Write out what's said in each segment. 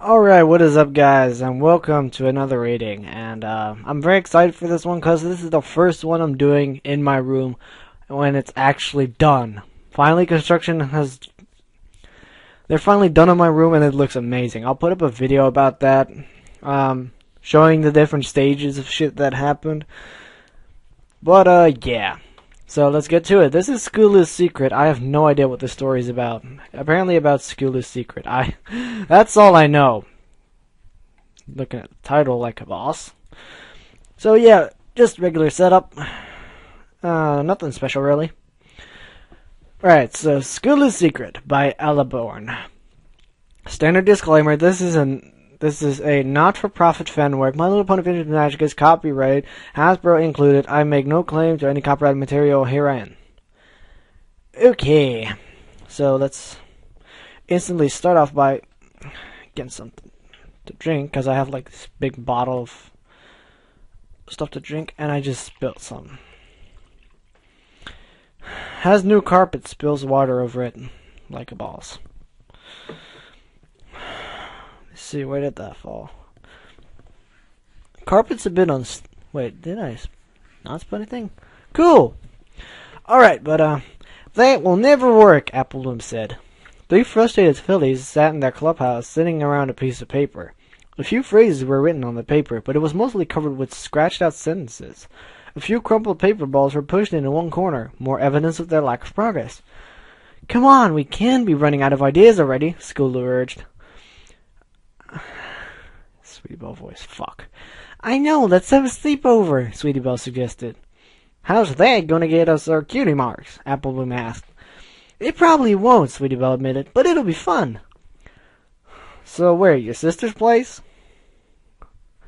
Alright, what is up guys, and welcome to another rating, and I'm very excited for this one because this is the first one I'm doing in my room when it's actually done. Finally, they're finally done in my room and it looks amazing. I'll put up a video about that, showing the different stages of shit that happened. But yeah. So let's get to it. This is Scootaloo's secret. I have no idea what this story is about. Apparently about Scootaloo's secret. That's all I know. Looking at the title like a boss. So yeah, just regular setup. Nothing special really. Right, so Scootaloo's Secret by Alaborn. Standard disclaimer, this is a not-for-profit fan work. My Little Pony Adventures Magic is copyrighted, Hasbro included. I make no claim to any copyrighted material herein. Okay, so let's instantly start off by getting something to drink, because I have like this big bottle of stuff to drink, and I just spilled some. Has new carpet, spills water over it like a boss. See, where did that fall? Carpet's a bit wait, did I not spell anything? Cool! Alright, but that will never work, Applebloom said. Three frustrated fillies sat in their clubhouse, sitting around a piece of paper. A few phrases were written on the paper, but it was mostly covered with scratched-out sentences. A few crumpled paper balls were pushed into one corner, more evidence of their lack of progress. Come on, we can't be running out of ideas already, Scootaloo urged. Sweetie Belle voice. Fuck. I know, let's have a sleepover, Sweetie Belle suggested. How's that gonna get us our cutie marks? Applebloom asked. It probably won't, Sweetie Belle admitted, but it'll be fun. So where, your sister's place?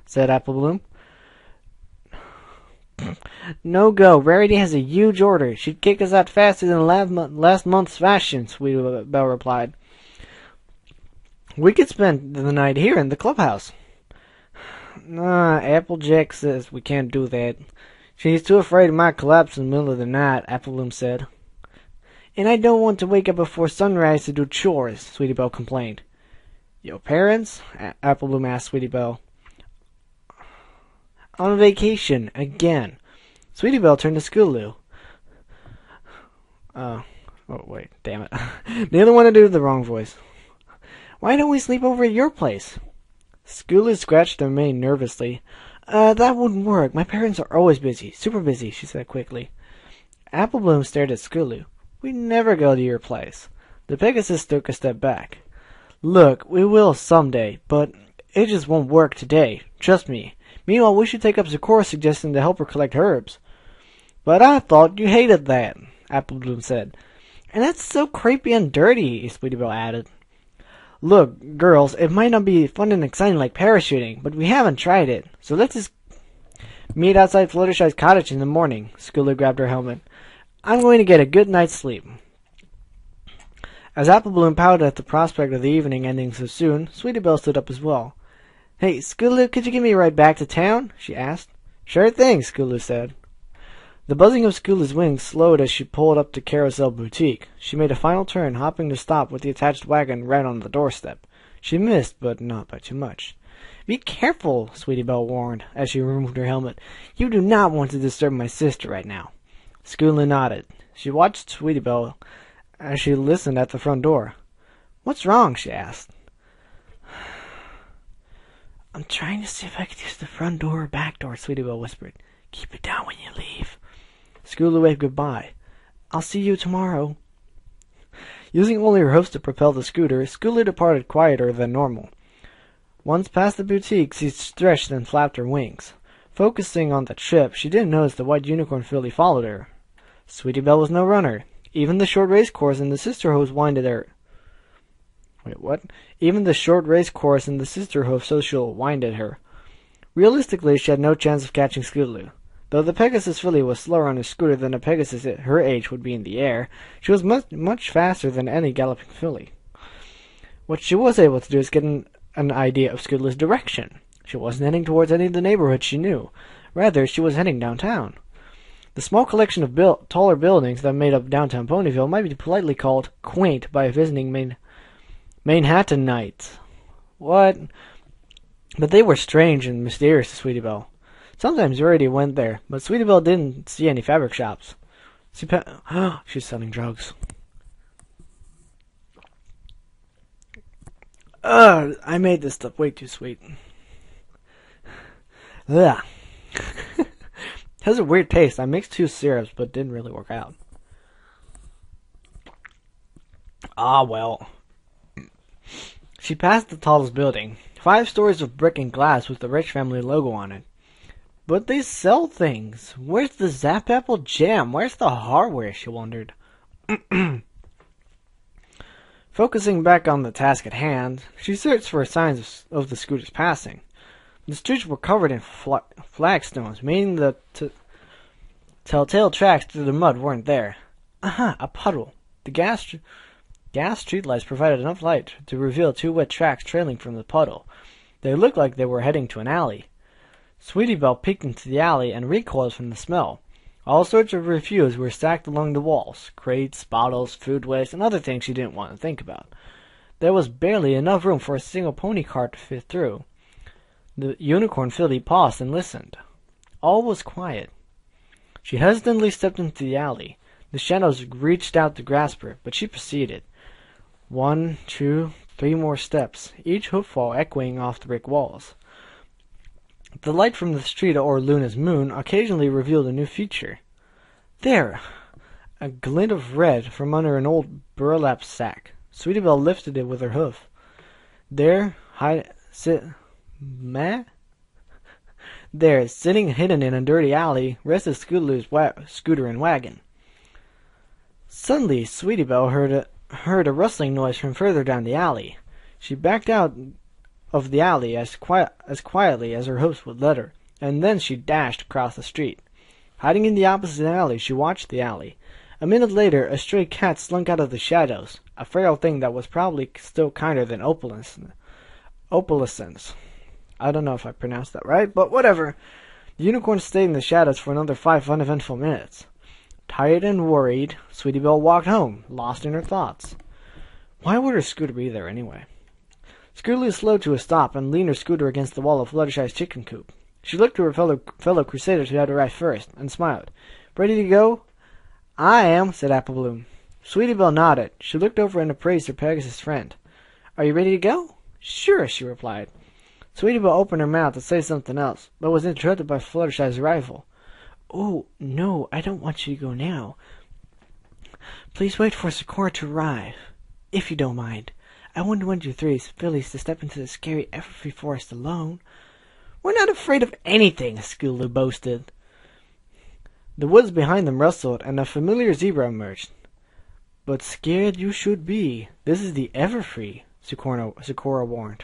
Said Applebloom. No go. Rarity has a huge order. She'd kick us out faster than last month's fashion, Sweetie Belle replied. We could spend the night here in the clubhouse. Nah, Applejack says we can't do that. She's too afraid it might collapse in the middle of the night, Applebloom said. And I don't want to wake up before sunrise to do chores, Sweetie Belle complained. Your parents? Applebloom asked Sweetie Belle. On vacation, again. Sweetie Belle turned to Scootaloo. Oh wait, damn it. Neither wanted to do the wrong voice. Why don't we sleep over at your place? Scootaloo scratched her mane nervously. That wouldn't work. My parents are always busy. Super busy, she said quickly. Applebloom stared at Scootaloo. We'd never go to your place. The Pegasus took a step back. Look, we will someday, but it just won't work today. Trust me. Meanwhile, we should take up Zakora suggesting to help her collect herbs. But I thought you hated that, Applebloom said. And that's so creepy and dirty, Sweetie Belle added. Look, girls, it might not be fun and exciting like parachuting, but we haven't tried it. So let's just meet outside Fluttershy's cottage in the morning. Scootaloo grabbed her helmet. I'm going to get a good night's sleep. As Applebloom pouted at the prospect of the evening ending so soon, Sweetie Belle stood up as well. Hey, Scootaloo, could you get me right back to town? She asked. Sure thing, Scootaloo said. The buzzing of Scootaloo's wings slowed as she pulled up to Carousel Boutique. She made a final turn, hopping to stop with the attached wagon right on the doorstep. She missed, but not by too much. Be careful, Sweetie Belle warned, as she removed her helmet. You do not want to disturb my sister right now. Scootaloo nodded. She watched Sweetie Belle as she listened at the front door. What's wrong? She asked. I'm trying to see if I could use the front door or back door, Sweetie Belle whispered. Keep it down when you leave. Scootaloo waved goodbye. I'll see you tomorrow. Using only her hoofs to propel the scooter, Scootaloo departed quieter than normal. Once past the boutique, she stretched and flapped her wings. Focusing on the trip, she didn't notice the white unicorn filly followed her. Sweetie Belle was no runner. Even the short race course and the sister hooves winded her. Wait, what? Even the short race course and the sister hoof social winded her. Realistically, she had no chance of catching Scootaloo. Though the Pegasus filly was slower on a scooter than a Pegasus at her age would be in the air, she was much faster than any galloping filly. What she was able to do is get an idea of Scootaloo's direction. She wasn't heading towards any of the neighborhoods she knew. Rather, she was heading downtown. The small collection of taller buildings that made up downtown Ponyville might be politely called quaint by visiting Manhattanites. What? But they were strange and mysterious to Sweetie Belle. Sometimes Rarity went there, but Sweetie Belle didn't see any fabric shops. She's selling drugs. I made this stuff way too sweet. Ugh. It has a weird taste. I mixed 2 syrups, but it didn't really work out. Ah, well. She passed the tallest building. 5 stories of brick and glass with the Rich family logo on it. But they sell things. Where's the Zap Apple jam? Where's the hardware? She wondered. Focusing back on the task at hand, she searched for signs of the scooters passing. The streets were covered in flagstones, meaning the telltale tracks through the mud weren't there. Aha, a puddle. The gas streetlights provided enough light to reveal 2 wet tracks trailing from the puddle. They looked like they were heading to an alley. Sweetie Belle peeked into the alley and recoiled from the smell. All sorts of refuse were stacked along the walls, crates, bottles, food waste, and other things she didn't want to think about. There was barely enough room for a single pony cart to fit through. The unicorn filly paused and listened. All was quiet. She hesitantly stepped into the alley. The shadows reached out to grasp her, but she proceeded. 1, 2, 3 more steps, each hoofball echoing off the brick walls. The light from the street or Luna's moon occasionally revealed a new feature. There! A glint of red from under an old burlap sack. Sweetie Belle lifted it with her hoof. There, sitting hidden in a dirty alley, rested Scootaloo's scooter and wagon. Suddenly, Sweetie Belle heard a rustling noise from further down the alley. She backed out of the alley as quietly as her hooves would let her, and then she dashed across the street. Hiding in the opposite alley, she watched the alley. A minute later, a stray cat slunk out of the shadows, a frail thing that was probably still kinder than opalescence. I don't know if I pronounced that right, but whatever. The unicorn stayed in the shadows for another 5 uneventful minutes. Tired and worried, Sweetie Belle walked home, lost in her thoughts. Why would her scooter be there anyway? Scootaloo slowed to a stop and leaned her scooter against the wall of Fluttershy's chicken coop. She looked to her fellow crusaders who had arrived first, and smiled. "Ready to go?" "I am," said Apple Bloom. Sweetie Belle nodded. She looked over and appraised her Pegasus friend. "Are you ready to go?" "Sure," she replied. Sweetie Belle opened her mouth to say something else, but was interrupted by Fluttershy's arrival. "Oh, no, I don't want you to go now. Please wait for Sakura to arrive, if you don't mind. I wouldn't want you 3 fillies to step into the scary Everfree forest alone." "We're not afraid of anything," Scootaloo boasted. The woods behind them rustled, and a familiar zebra emerged. "But scared you should be. This is the Everfree," Sakura warned.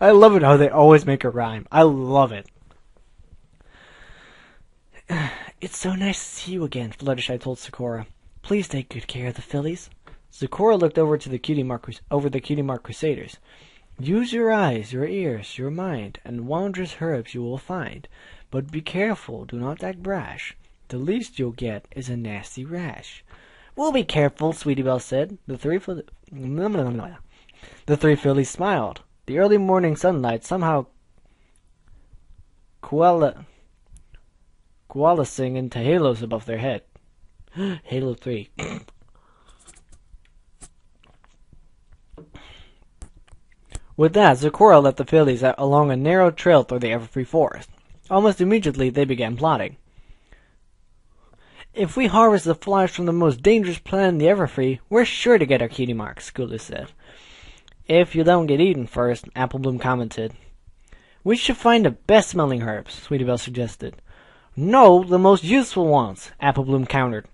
I love it how they always make a rhyme. I love it. "It's so nice to see you again," Fluttershy told Sakura. "Please take good care of the fillies." Sakura looked over to the Cutie Mark Crusaders. "Use your eyes, your ears, your mind, and wondrous herbs you will find. But be careful, do not act brash. The least you'll get is a nasty rash." "We'll be careful," Sweetie Belle said. The 3 fillies smiled. The early morning sunlight somehow coalescing into halos above their head. Halo 3. With that, Sakura led the fillies along a narrow trail through the Everfree forest. Almost immediately, they began plotting. "If we harvest the flies from the most dangerous plant in the Everfree, we're sure to get our cutie marks," Scootaloo said. "If you don't get eaten first," Apple Bloom commented. "We should find the best-smelling herbs," Sweetie Belle suggested. "No, the most useful ones," Apple Bloom countered.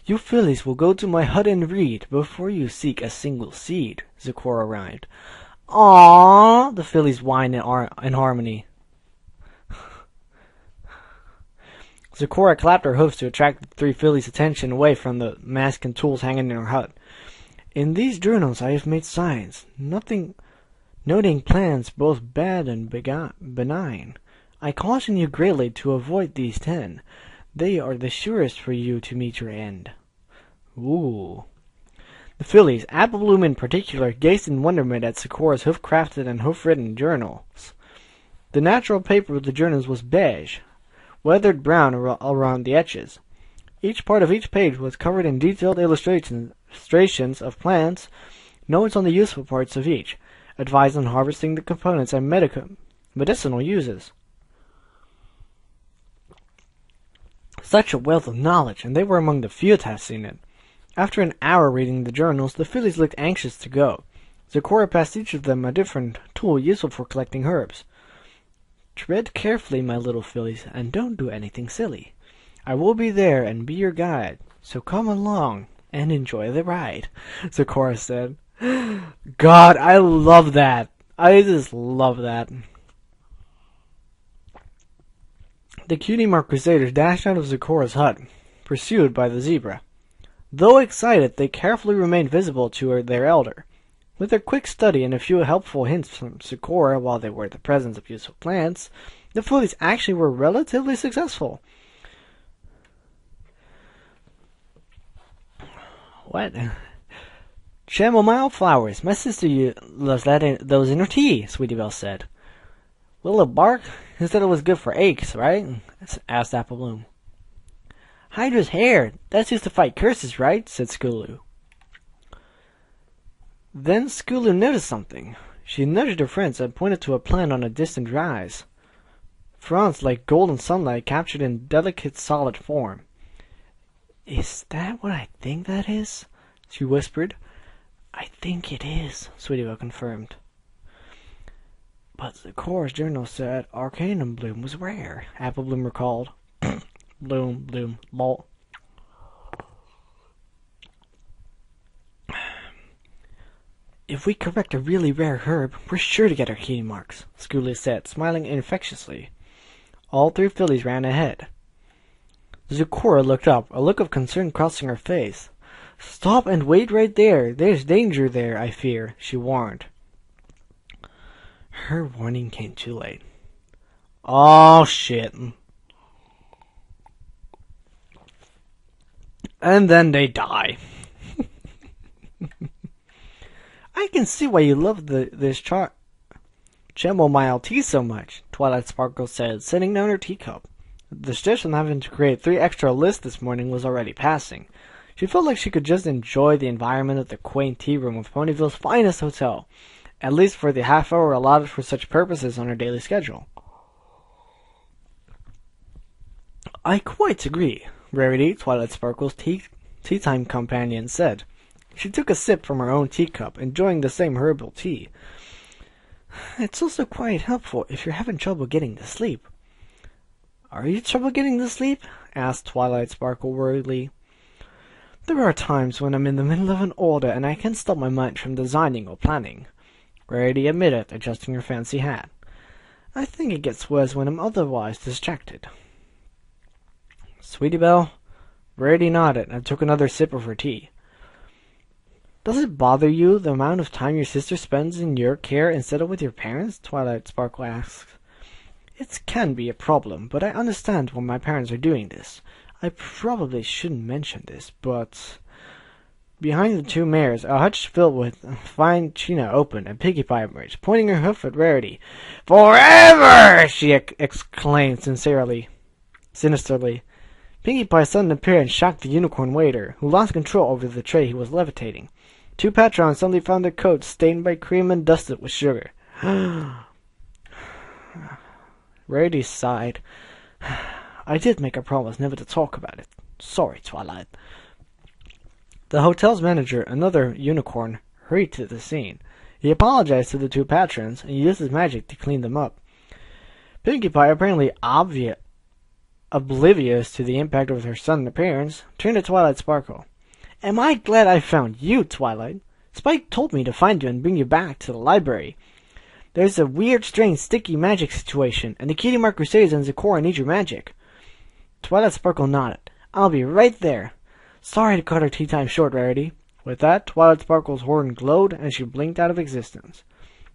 "You fillies will go to my hut and read before you seek a single seed," Sakura rhymed. "Aww," the fillies whined in harmony. Sakura clapped her hoofs to attract the 3 fillies' attention away from the mask and tools hanging in her hut. "In these journals I have made signs, noting plans both bad and benign. I caution you greatly to avoid these 10. They are the surest for you to meet your end." Ooh. The fillies, Apple Bloom in particular, gazed in wonderment at Sakura's hoof-crafted and hoof-written journals. The natural paper of the journals was beige, weathered brown around the edges. Each part of each page was covered in detailed illustrations of plants, notes on the useful parts of each, advice on harvesting the components and medicinal uses. Such a wealth of knowledge, and they were among the few to have seen it. After an hour reading the journals, the fillies looked anxious to go. Sakura passed each of them a different tool useful for collecting herbs. Tread carefully, my little fillies, and don't do anything silly. I will be there and be your guide, so come along and enjoy the ride, Sakura said. God, I love that. I just love that. The Cutie Mark Crusaders dashed out of Sakura's hut, pursued by the zebra. Though excited, they carefully remained visible to their elder. With their quick study and a few helpful hints from Sakura while they were in the presence of useful plants, the fillies actually were relatively successful. What? Chamomile flowers. My sister loves those in her tea, Sweetie Belle said. Will it bark? Who said it was good for aches, right? Asked Apple Bloom. Hydra's hair. That's used to fight curses, right? Said Scootaloo. Then Scootaloo noticed something. She nudged her friends and pointed to a plant on a distant rise. Fronds like golden sunlight captured in delicate solid form. Is that what I think that is? She whispered. I think it is, Sweetie Belle confirmed. But the Sakura's journal said Arcanum Bloom was rare, Apple Bloom recalled. Bloom, lol. If we correct a really rare herb, we're sure to get our cutie marks, Scootaloo said, smiling infectiously. All three fillies ran ahead. Sakura looked up, a look of concern crossing her face. Stop and wait right there. There's danger there, I fear, she warned. Her warning came too late. Oh, shit. And then they die. I can see why you love this chamomile tea so much, Twilight Sparkle said, setting down her teacup. The stress from having to create 3 extra lists this morning was already passing. She felt like she could just enjoy the environment of the quaint tea room of Ponyville's finest hotel, at least for the half hour allotted for such purposes on her daily schedule. I quite agree, Rarity, Twilight Sparkle's tea time companion, said. She took a sip from her own teacup, enjoying the same herbal tea. It's also quite helpful if you're having trouble getting to sleep. Are you trouble getting to sleep? Asked Twilight Sparkle worriedly. There are times when I'm in the middle of an order and I can't stop my mind from designing or planning, Rarity admitted, adjusting her fancy hat. I think it gets worse when I'm otherwise distracted. Sweetie Belle? Rarity nodded and took another sip of her tea. Does it bother you, the amount of time your sister spends in your care instead of with your parents? Twilight Sparkle asked. It can be a problem, but I understand why my parents are doing this. I probably shouldn't mention this, but... Behind the 2 mares, a hutch filled with fine china opened, and Pinkie Pie emerged, pointing her hoof at Rarity. Forever! She exclaimed sinisterly. Pinkie Pie's sudden appearance shocked the unicorn waiter, who lost control over the tray he was levitating. 2 patrons suddenly found their coats stained by cream and dusted with sugar. Rarity sighed. I did make a promise never to talk about it. Sorry, Twilight. The hotel's manager, another unicorn, hurried to the scene. He apologized to the 2 patrons and used his magic to clean them up. Pinkie Pie, apparently oblivious to the impact of her sudden appearance, turned to Twilight Sparkle. Am I glad I found you, Twilight? Spike told me to find you and bring you back to the library. There's a weird, strange, sticky magic situation, and the Cutie Mark Crusaders and Sakura need your magic. Twilight Sparkle nodded. I'll be right there. Sorry to cut our tea time short, Rarity. With that, Twilight Sparkle's horn glowed, and she blinked out of existence.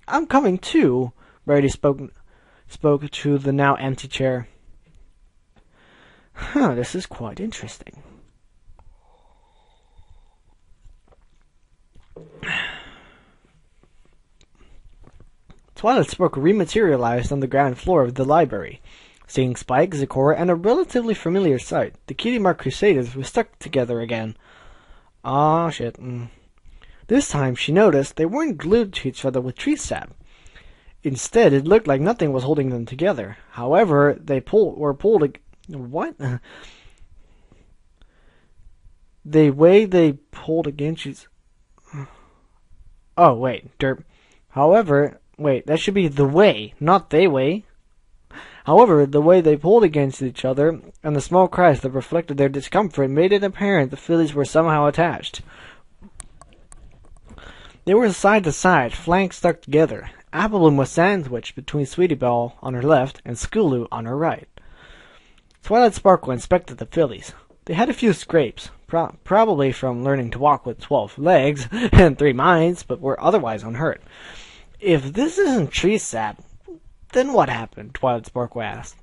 I'm coming too, Rarity spoke to the now empty chair. This is quite interesting. Twilight Sparkle rematerialized on the ground floor of the library. Seeing Spike, Zecora, and a relatively familiar sight, the Cutie Mark Crusaders were stuck together again. Aw, shit. This time, she noticed they weren't glued to each other with tree sap. Instead, it looked like nothing was holding them together. However, they were pulled. What? The way they pulled against each. Oh wait, derp. However, wait, that should be the way, not they way. However, the way they pulled against each other and the small cries that reflected their discomfort made it apparent the fillies were somehow attached. They were side to side, flanks stuck together. Applebloom was sandwiched between Sweetie Belle on her left and Scootaloo on her right. Twilight Sparkle inspected the fillies. They had a few scrapes, probably from learning to walk with 12 legs and 3 minds, but were otherwise unhurt. If this isn't tree sap, then what happened? Twilight Sparkle asked.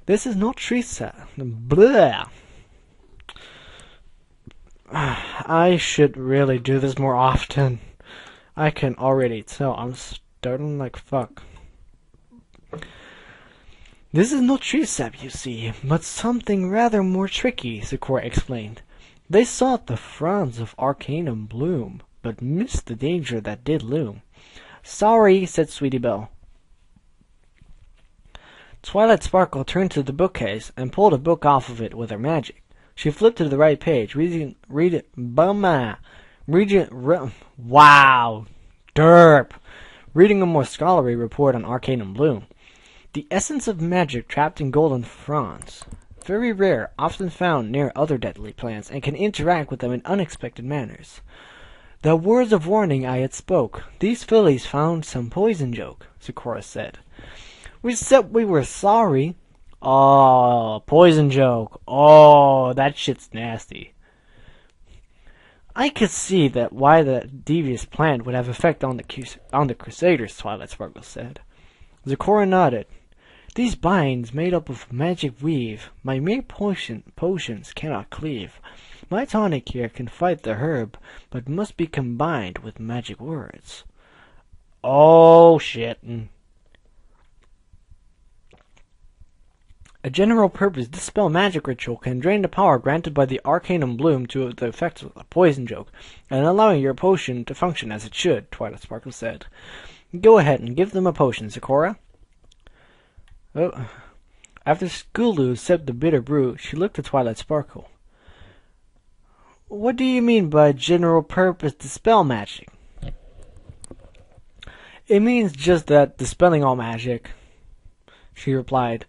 This is not tree sap. Blah. I should really do this more often. I can already tell I'm starting like fuck. This is not tree sap, you see, but something rather more tricky, Zecora explained. They sought the fronds of Arcanum Bloom, but missed the danger that did loom. Sorry, said Sweetie Belle. Twilight Sparkle turned to the bookcase and pulled a book off of it with her magic. She flipped to the right page, wow, derp, reading a more scholarly report on Arcanum Bloom. The essence of magic trapped in golden fronds. Very rare, often found near other deadly plants, and can interact with them in unexpected manners. The words of warning I had spoke. These fillies found some poison joke, Zecora said. We said we were sorry. Oh, poison joke. Oh, that shit's nasty. I could see that why the devious plan would have effect on the Crusaders, Twilight Sparkle said. Zecora nodded. These binds made up of magic weave, my mere potions cannot cleave. My tonic here can fight the herb, but must be combined with magic words. Oh, shit. A general-purpose dispel magic ritual can drain the power granted by the Arcanum Bloom to the effects of a poison joke, and allowing your potion to function as it should, Twilight Sparkle said. Go ahead and give them a potion, Zecora. Oh. After Scootaloo sipped the bitter brew, she looked at Twilight Sparkle. What do you mean by general-purpose dispel magic? It means just that, dispelling all magic, she replied.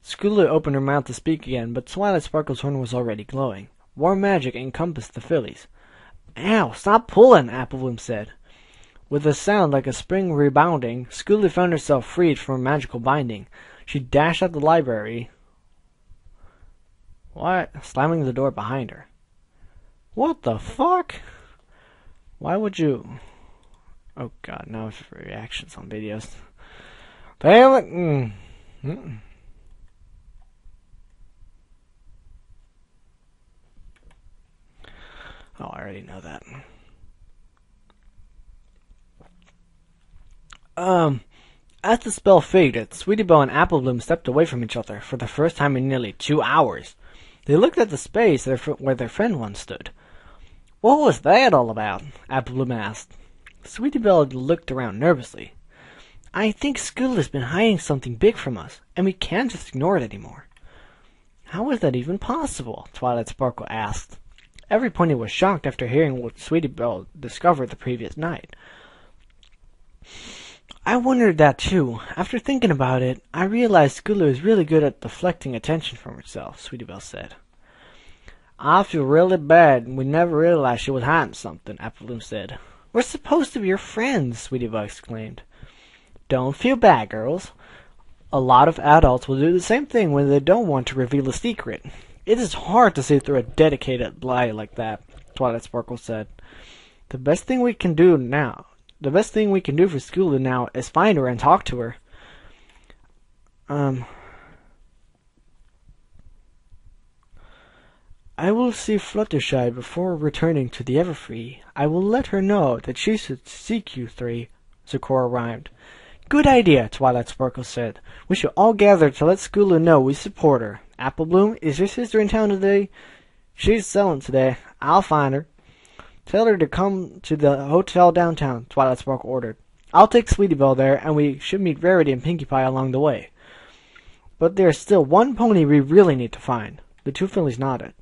Scootaloo opened her mouth to speak again, but Twilight Sparkle's horn was already glowing. Warm magic encompassed the fillies. Ow, stop pulling, Applebloom said. With a sound like a spring rebounding, Scootaloo found herself freed from a magical binding. She dashed out the library. What? Slamming the door behind her. What the fuck? Why would you... Oh god, now it's reactions on videos. Damn it! Oh, I already know that. As the spell faded, Sweetie Belle and Applebloom stepped away from each other for the first time in nearly 2 hours. They looked at the space where their friend once stood. What was that all about? Applebloom asked. Sweetie Belle looked around nervously. I think Scootaloo's been hiding something big from us, and we can't just ignore it anymore. How is that even possible? Twilight Sparkle asked. Every pony was shocked after hearing what Sweetie Belle discovered the previous night. I wondered that too. After thinking about it, I realized Scootaloo is really good at deflecting attention from herself, Sweetie Belle said. I feel really bad. We never realized she was hiding something, Applebloom said. We're supposed to be your friends, Sweetie Belle exclaimed. Don't feel bad, girls. A lot of adults will do the same thing when they don't want to reveal a secret. It is hard to see through a dedicated lie like that, Twilight Sparkle said. The best thing we can do for Scootaloo now is find her and talk to her. I will see Fluttershy before returning to the Everfree. I will let her know that she should seek you three Sakura rhymed. Good idea, Twilight Sparkle said. We should all gather to let Scootaloo know we support her. Apple Bloom, is your sister in town today? She's selling today. I'll find her. Tell her to come to the hotel downtown, Twilight Sparkle ordered. I'll take Sweetie Belle there, and we should meet Rarity and Pinkie Pie along the way. But there's still one pony we really need to find. The two fillies nodded.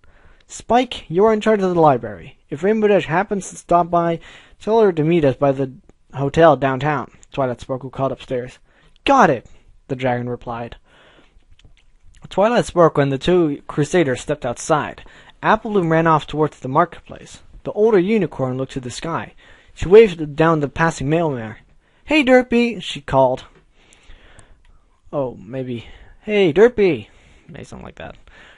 Spike, you're in charge of the library. If Rainbow Dash happens to stop by, tell her to meet us by the hotel downtown, Twilight Sparkle called upstairs. Got it, the dragon replied. Twilight Sparkle and the two crusaders stepped outside. Apple Bloom ran off towards the marketplace. The older unicorn looked to the sky. She waved down the passing mailman. Hey, Derpy, she called. Oh, maybe. Hey, Derpy. Maybe something like that.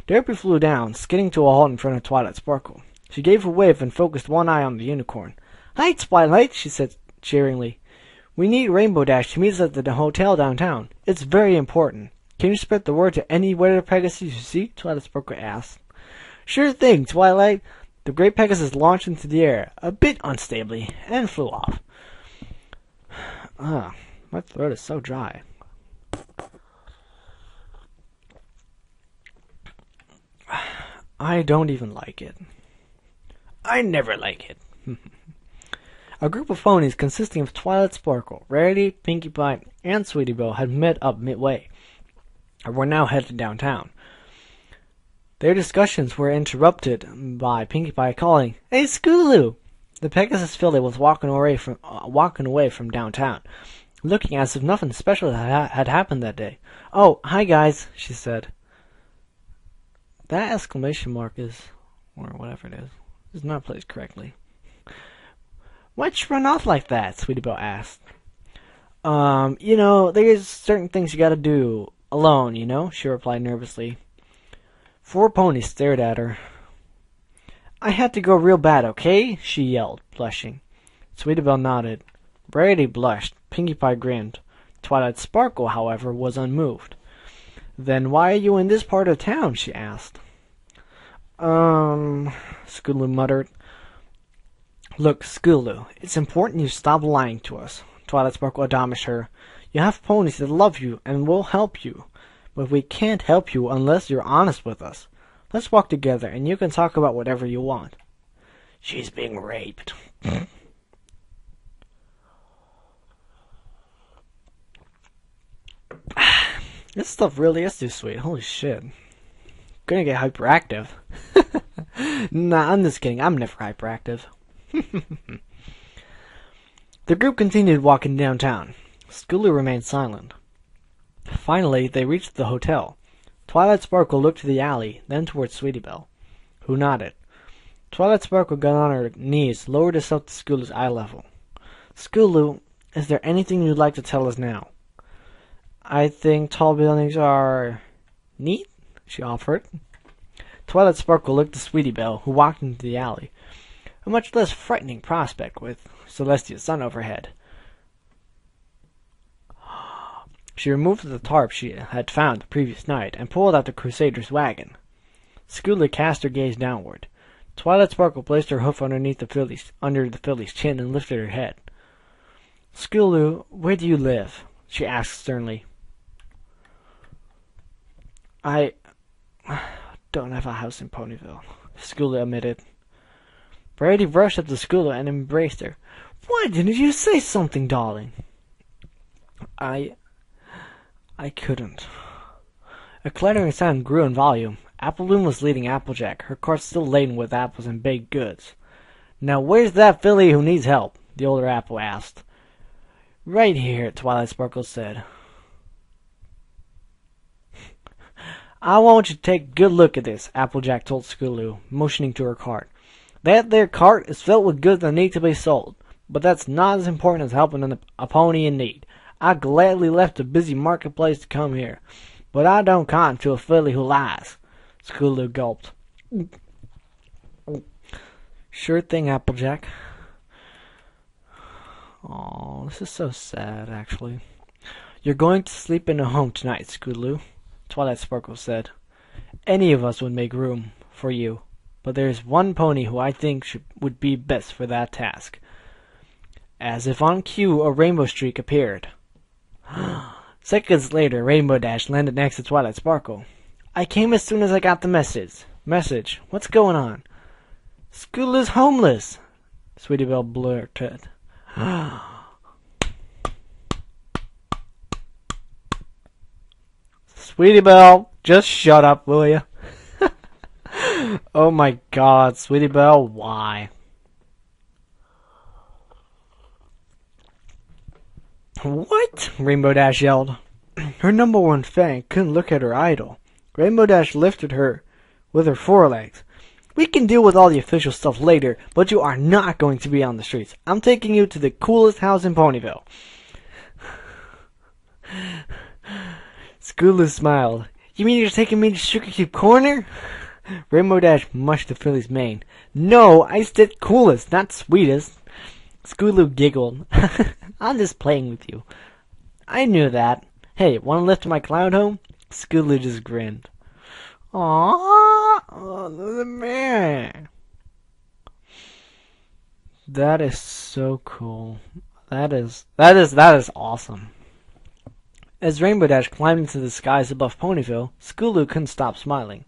Derpy flew down, skidding to a halt in front of Twilight Sparkle. She gave a wave and focused one eye on the unicorn. Hi, Twilight, she said cheeringly. We need Rainbow Dash to meet us at the hotel downtown. It's very important. Can you spread the word to any weather Pegasus you see? Twilight Sparkle asked. Sure thing, Twilight. The Great Pegasus launched into the air, a bit unstably, and flew off. My throat is so dry. I don't even like it. I never like it. A group of ponies consisting of Twilight Sparkle, Rarity, Pinkie Pie, and Sweetie Belle had met up midway, and were now headed downtown. Their discussions were interrupted by Pinkie Pie calling, Hey, Scootaloo! The Pegasus filly was walking away from downtown, looking as if nothing special had happened that day. Oh, hi guys, she said. That exclamation mark is, or whatever it is not placed correctly. Why'd you run off like that? Sweetie Belle asked. There's certain things you gotta do alone, she replied nervously. 4 ponies stared at her. I had to go real bad, okay? She yelled, blushing. Sweetie Belle nodded. Rarity blushed. Pinkie Pie grinned. Twilight Sparkle, however, was unmoved. Then why are you in this part of town? She asked. Scootaloo muttered. Look, Scootaloo, it's important you stop lying to us. Twilight Sparkle admonished her. You have ponies that love you and will help you. But we can't help you unless you're honest with us. Let's walk together, and you can talk about whatever you want. She's being raped. This stuff really is too sweet. Holy shit. Gonna get hyperactive. Nah, I'm just kidding. I'm never hyperactive. The group continued walking downtown. Scootaloo remained silent. Finally, they reached the hotel. Twilight Sparkle looked to the alley, then towards Sweetie Belle, who nodded. Twilight Sparkle got on her knees, lowered herself to Scootaloo's eye level. Scootaloo, is there anything you'd like to tell us now? I think tall buildings are neat, she offered. Twilight Sparkle looked at Sweetie Belle, who walked into the alley, a much less frightening prospect with Celestia's sun overhead. She removed the tarp she had found the previous night and pulled out the Crusader's wagon. Scootaloo cast her gaze downward. Twilight Sparkle placed her hoof under the filly's chin and lifted her head. Scootaloo, where do you live? She asked sternly. I don't have a house in Ponyville, Scootaloo admitted. Rarity rushed up to Scootaloo and embraced her. Why didn't you say something, darling? I couldn't. A clattering sound grew in volume. Apple Bloom was leading Applejack, her cart still laden with apples and baked goods. Now where's that filly who needs help? The older apple asked. Right here, Twilight Sparkle said. I want you to take a good look at this, Applejack told Scootaloo, motioning to her cart. That there cart is filled with goods that need to be sold, but that's not as important as helping a pony in need. I gladly left a busy marketplace to come here, but I don't cotton to a filly who lies. Scootaloo gulped. Sure thing, Applejack. Oh, this is so sad, actually. You're going to sleep in a home tonight, Scootaloo, Twilight Sparkle said. Any of us would make room for you, but there's one pony who I think would be best for that task. As if on cue, a rainbow streak appeared. Seconds later, Rainbow Dash landed next to Twilight Sparkle. I came as soon as I got the message. What's going on? Scootaloo's homeless, Sweetie Belle blurted. Sweetie Belle, just shut up, will you? Oh my god, Sweetie Belle, why? What? Rainbow Dash yelled. Her number one fan couldn't look at her idol. Rainbow Dash lifted her with her forelegs. We can deal with all the official stuff later, but you are not going to be on the streets. I'm taking you to the coolest house in Ponyville. Scootaloo smiled. You mean you're taking me to Sugar Cube Corner? Rainbow Dash mushed the filly's mane. No, I said coolest, not sweetest. Scootaloo giggled. I'm just playing with you. I knew that. Hey, want to lift my cloud home? Scootaloo just grinned. Aww, oh, man. That is so cool. That is awesome. As Rainbow Dash climbed into the skies above Ponyville, Scootaloo couldn't stop smiling.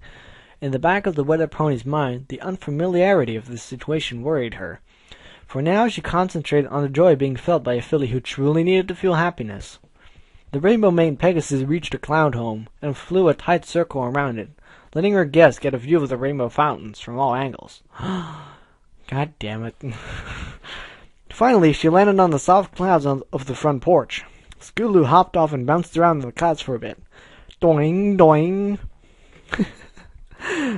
In the back of the weather pony's mind, the unfamiliarity of the situation worried her. For now, she concentrated on the joy being felt by a filly who truly needed to feel happiness. The rainbow-maned Pegasus reached her cloud home and flew a tight circle around it, letting her guests get a view of the rainbow fountains from all angles. God damn it. Finally, she landed on the soft clouds of the front porch. Scootaloo hopped off and bounced around in the clouds for a bit. Doing, doing.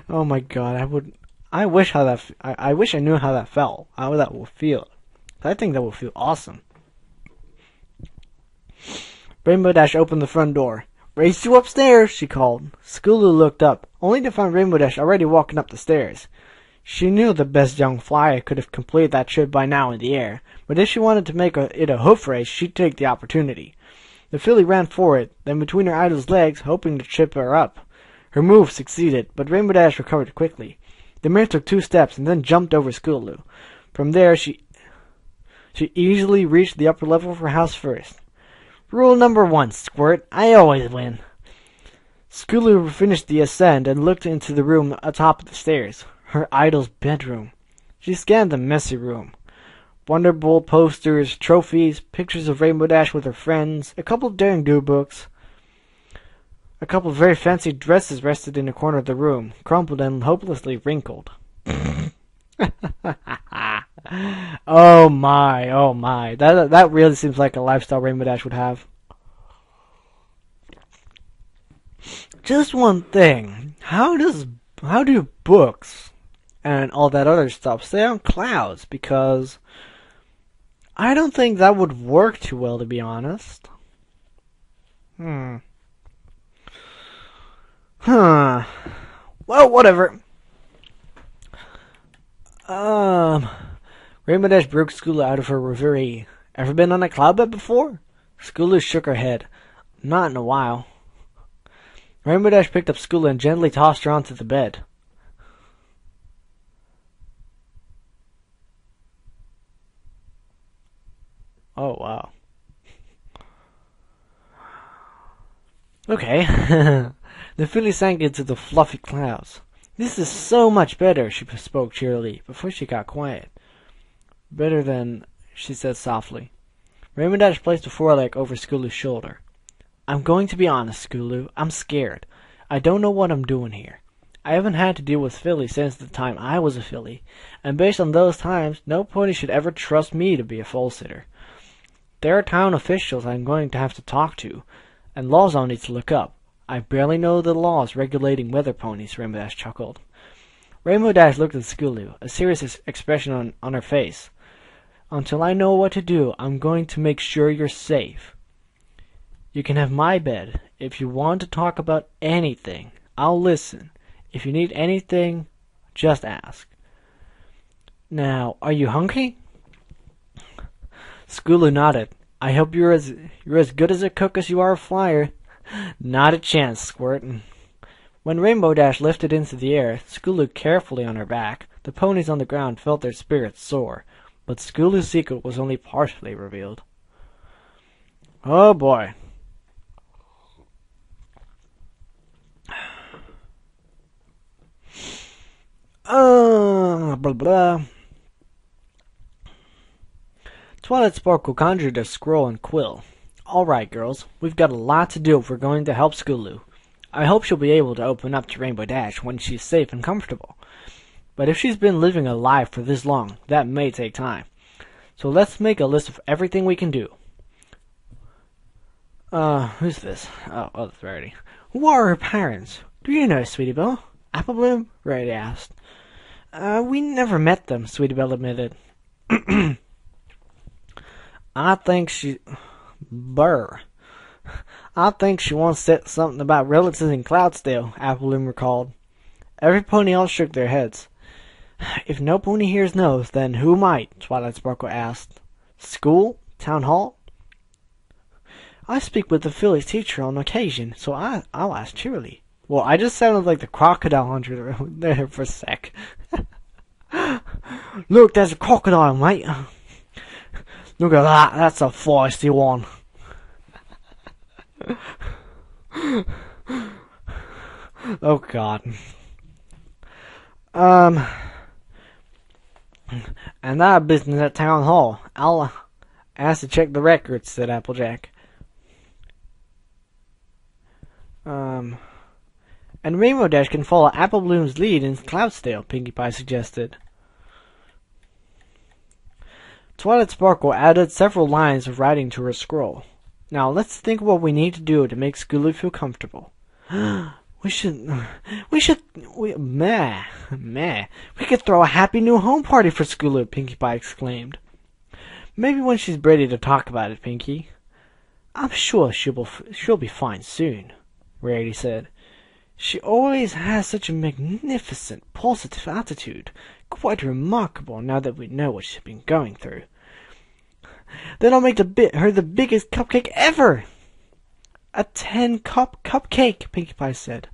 Oh my god, I wish I knew how that felt. How that would feel. I think that would feel awesome. Rainbow Dash opened the front door. Race you upstairs, she called. Scootaloo looked up, only to find Rainbow Dash already walking up the stairs. She knew the best young flyer could have completed that trip by now in the air, but if she wanted to make it a hoof race, she'd take the opportunity. The filly ran for it, then between her idol's legs, hoping to trip her up. Her move succeeded, but Rainbow Dash recovered quickly. The mare took 2 steps and then jumped over Scootaloo. From there, she easily reached the upper level of her house first. Rule number 1, Squirt. I always win. Scootaloo finished the ascent and looked into the room atop the stairs. Her idol's bedroom. She scanned the messy room. Wonderbolt posters, trophies, pictures of Rainbow Dash with her friends, a couple of Daring Do books. A couple of very fancy dresses rested in a corner of the room, crumpled and hopelessly wrinkled. Oh my. That really seems like a lifestyle Rainbow Dash would have. Just one thing. How do books and all that other stuff stay on clouds? Because I don't think that would work too well, to be honest. Well, whatever. Rainbow Dash broke Scootaloo out of her reverie. Ever been on a cloud bed before? Scootaloo shook her head. Not in a while. Rainbow Dash picked up Scootaloo and gently tossed her onto the bed. Oh, wow. Okay. The filly sank into the fluffy clouds. This is so much better, she spoke cheerily, before she got quiet. Better than, she said softly. Rainbow Dash placed a foreleg over Scootaloo's shoulder. I'm going to be honest, Scootaloo. I'm scared. I don't know what I'm doing here. I haven't had to deal with fillies since the time I was a filly, and based on those times, no pony should ever trust me to be a foal-sitter. There are town officials I'm going to have to talk to, and laws I'll need to look up. I barely know the laws regulating weather ponies, Rainbow Dash chuckled. Rainbow Dash looked at Scootaloo, a serious expression on her face. Until I know what to do, I'm going to make sure you're safe. You can have my bed. If you want to talk about anything, I'll listen. If you need anything, just ask. Now, are you hungry? Scootaloo nodded. I hope you're as good as a cook as you are a flyer. Not a chance, Squirt. When Rainbow Dash lifted into the air, Scootaloo carefully on her back, the ponies on the ground felt their spirits soar. But Scootaloo's secret was only partially revealed. Oh boy. Blah blah. Twilight Sparkle conjured a scroll and quill. Alright, girls, we've got a lot to do if we're going to help Scootaloo. I hope she'll be able to open up to Rainbow Dash when she's safe and comfortable. But if she's been living a lie for this long, that may take time. So let's make a list of everything we can do. Who's this? Oh, that's Rarity. Who are her parents? Do you know, Sweetie Belle? Apple Bloom? Rarity asked. We never met them, Sweetie Belle admitted. I think she once said something about relatives in Cloudsdale, Apple Bloom recalled. Every pony else shook their heads. If no pony here knows, then who might? Twilight Sparkle asked. School? Town hall? I speak with the Phillies teacher on occasion, so I'll ask cheerily. Well, I just sounded like the crocodile hunter there for a sec. Look, there's a crocodile, mate. Look at that, that's a feisty one. Oh, God. And that business at Town Hall. I'll ask to check the records, said Applejack. And Rainbow Dash can follow Apple Bloom's lead in Cloudsdale, Pinkie Pie suggested. Twilight Sparkle added several lines of writing to her scroll. Now let's think what we need to do to make Scootaloo feel comfortable. We could throw a happy new home party for Scootaloo, Pinkie Pie exclaimed. Maybe when she's ready to talk about it, Pinkie. I'm sure she'll be fine soon, Rarity said. She always has such a magnificent, positive attitude. Quite remarkable now that we know what she's been going through. Then I'll make her the biggest cupcake ever! A 10-cup cupcake, Pinkie Pie said.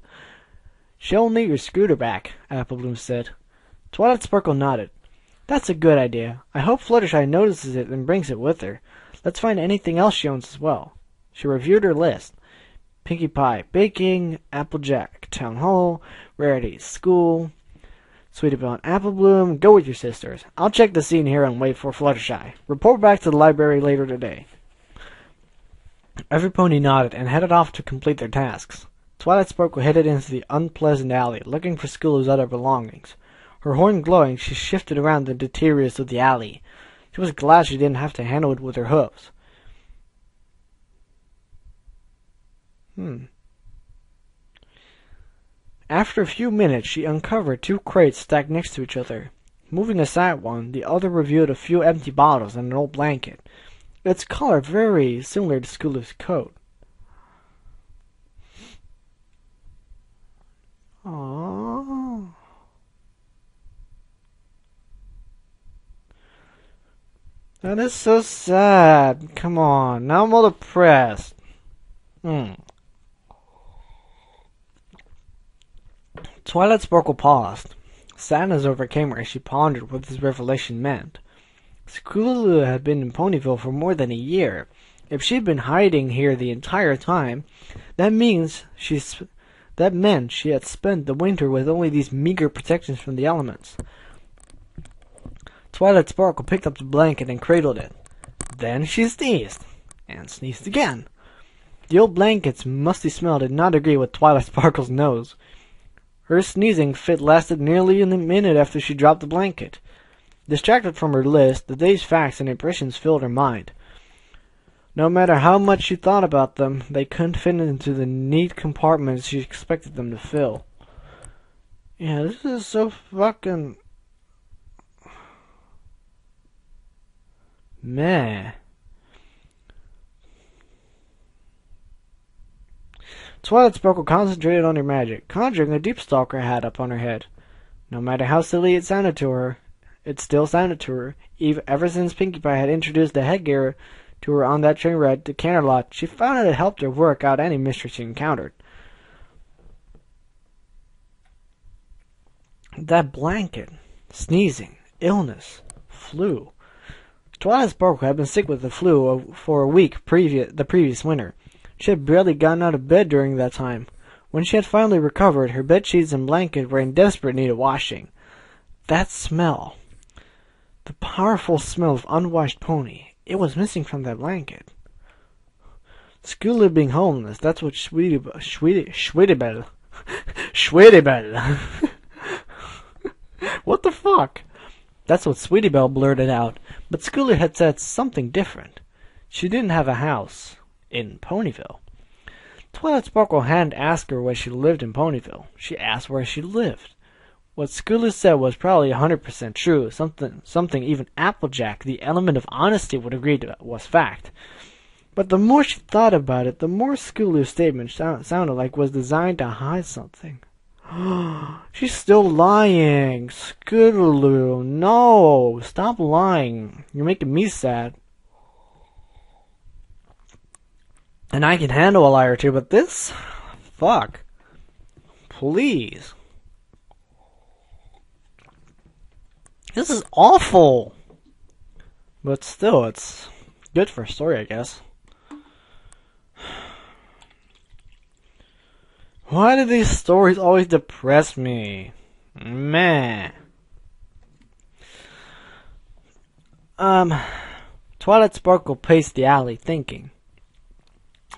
She'll need your scooter back, Apple Bloom said. Twilight Sparkle nodded. That's a good idea. I hope Fluttershy notices it and brings it with her. Let's find anything else she owns as well. She reviewed her list. Pinkie Pie, baking, Applejack, Town Hall, Rarity, school, Sweetie Belle and Apple Bloom, go with your sisters. I'll check the scene here and wait for Fluttershy. Report back to the library later today. Every pony nodded and headed off to complete their tasks. Twilight Sparkle headed into the unpleasant alley, looking for Scootaloo's other belongings. Her horn glowing, she shifted around the interiors of the alley. She was glad she didn't have to handle it with her hooves. After a few minutes, she uncovered 2 crates stacked next to each other. Moving aside one, the other revealed a few empty bottles and an old blanket. Its color very similar to Scootaloo's coat. Aww. That is so sad. Come on, now I'm all depressed. Twilight Sparkle paused. Sadness overcame her as she pondered what this revelation meant. Scootaloo had been in Ponyville for more than a year. If she'd been hiding here the entire time, that meant she had spent the winter with only these meager protections from the elements. Twilight Sparkle picked up the blanket and cradled it. Then she sneezed, and sneezed again. The old blanket's musty smell did not agree with Twilight Sparkle's nose. Her sneezing fit lasted nearly a minute after she dropped the blanket. Distracted from her list, the day's facts and impressions filled her mind. No matter how much she thought about them, they couldn't fit into the neat compartments she expected them to fill. Yeah, this is so fucking... meh. Twilight Sparkle concentrated on her magic, conjuring a Deepstalker hat up on her head. No matter how silly it sounded to her, it still sounded to her. Ever since Pinkie Pie had introduced the headgear to her on that train ride to Canterlot, she found it helped her work out any mystery she encountered. That blanket, sneezing, illness, flu. Twilight Sparkle had been sick with the flu for a week the previous winter. She had barely gotten out of bed during that time. When she had finally recovered, her bedsheets and blanket were in desperate need of washing. That smell. The powerful smell of unwashed pony. It was missing from that blanket. Scootaloo being homeless, that's what Schweetibel. What the fuck? That's what Sweetie Belle blurted out, but Scootaloo had said something different. She didn't have a house in Ponyville. Twilight Sparkle hadn't asked her where she lived in Ponyville. She asked where she lived. What Scootaloo said was probably 100% true, something even Applejack, the element of honesty, would agree to was fact. But the more she thought about it, the more Scootaloo's statement sounded like was designed to hide something. She's still lying. Scootaloo, no. Stop lying. You're making me sad. And I can handle a lie or two, but this? Fuck. Please. This is awful. But still, it's good for a story, I guess. Why do these stories always depress me? Meh. Twilight Sparkle paced the alley, thinking.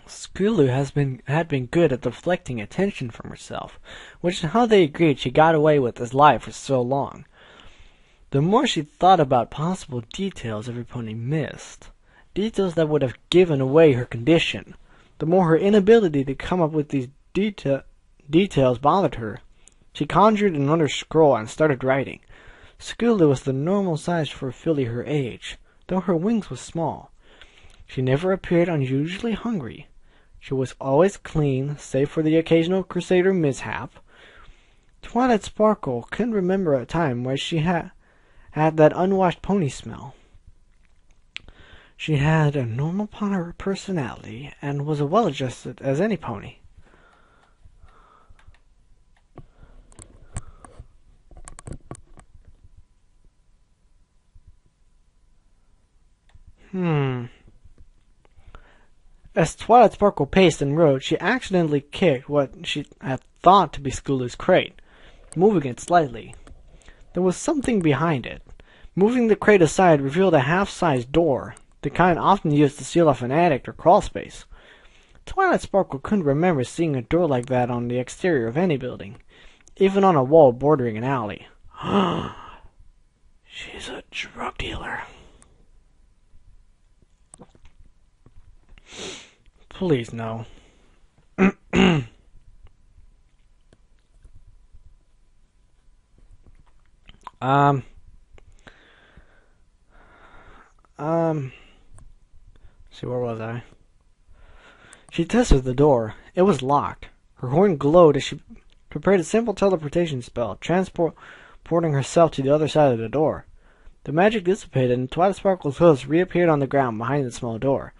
Scootaloo had been good at deflecting attention from herself, which is how they agreed she got away with this lie for so long. The more she thought about possible details every pony missed, details that would have given away her condition, the more her inability to come up with these details bothered her. She conjured another scroll and started writing. Scootaloo was the normal size for a filly her age, though her wings were small. She never appeared unusually hungry. She was always clean, save for the occasional Crusader mishap. Twilight Sparkle couldn't remember a time where she had that unwashed pony smell. She had a normal personality and was as well-adjusted as any pony. As Twilight Sparkle paced and wrote, she accidentally kicked what she had thought to be Scootaloo's crate, moving it slightly. There was something behind it. Moving the crate aside revealed a half-sized door, the kind often used to seal off an attic or crawl space. Twilight Sparkle couldn't remember seeing a door like that on the exterior of any building, even on a wall bordering an alley. She's a drug dealer. Please, no. See, where was I? She tested the door. It was locked. Her horn glowed as she prepared a simple teleportation spell, transporting herself to the other side of the door. The magic dissipated, and Twilight Sparkle's hooves reappeared on the ground behind the small door.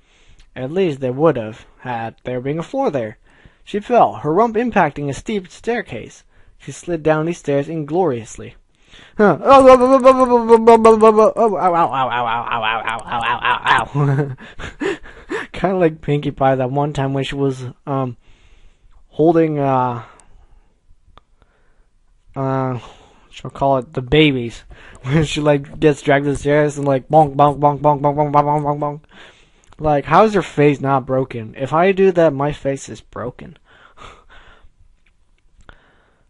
At least they would have had there being a floor there. She fell, her rump impacting a steep staircase. She slid down these stairs ingloriously. Kind of like Pinkie Pie that one time when she was holding she'll call it the babies, when she like gets dragged to the stairs and like bonk bonk bonk bonk bonk bonk bonk bonk bonk bonk. Like, how is your face not broken? If I do that, my face is broken.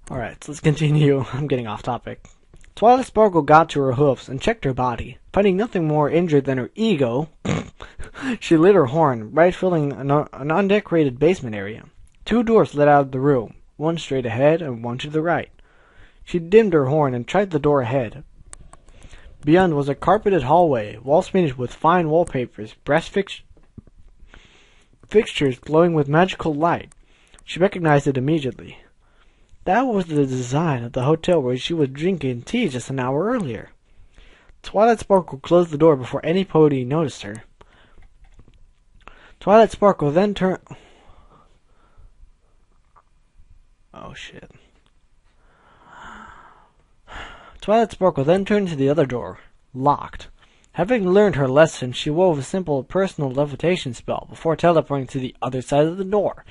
Alright, so let's continue. I'm getting off topic. Twilight Sparkle got to her hoofs and checked her body. Finding nothing more injured than her ego, she lit her horn, right filling an undecorated basement area. 2 doors led out of the room, one straight ahead and one to the right. She dimmed her horn and tried the door ahead. Beyond was a carpeted hallway, walls finished with fine wallpapers, brass fixtures glowing with magical light. She recognized it immediately. That was the design of the hotel where she was drinking tea just an hour earlier. Twilight Sparkle closed the door before any pony noticed her. Twilight Sparkle then turned... Oh, shit. Twilight Sparkle then turned to the other door, locked. Having learned her lesson, she wove a simple personal levitation spell before teleporting to the other side of the door.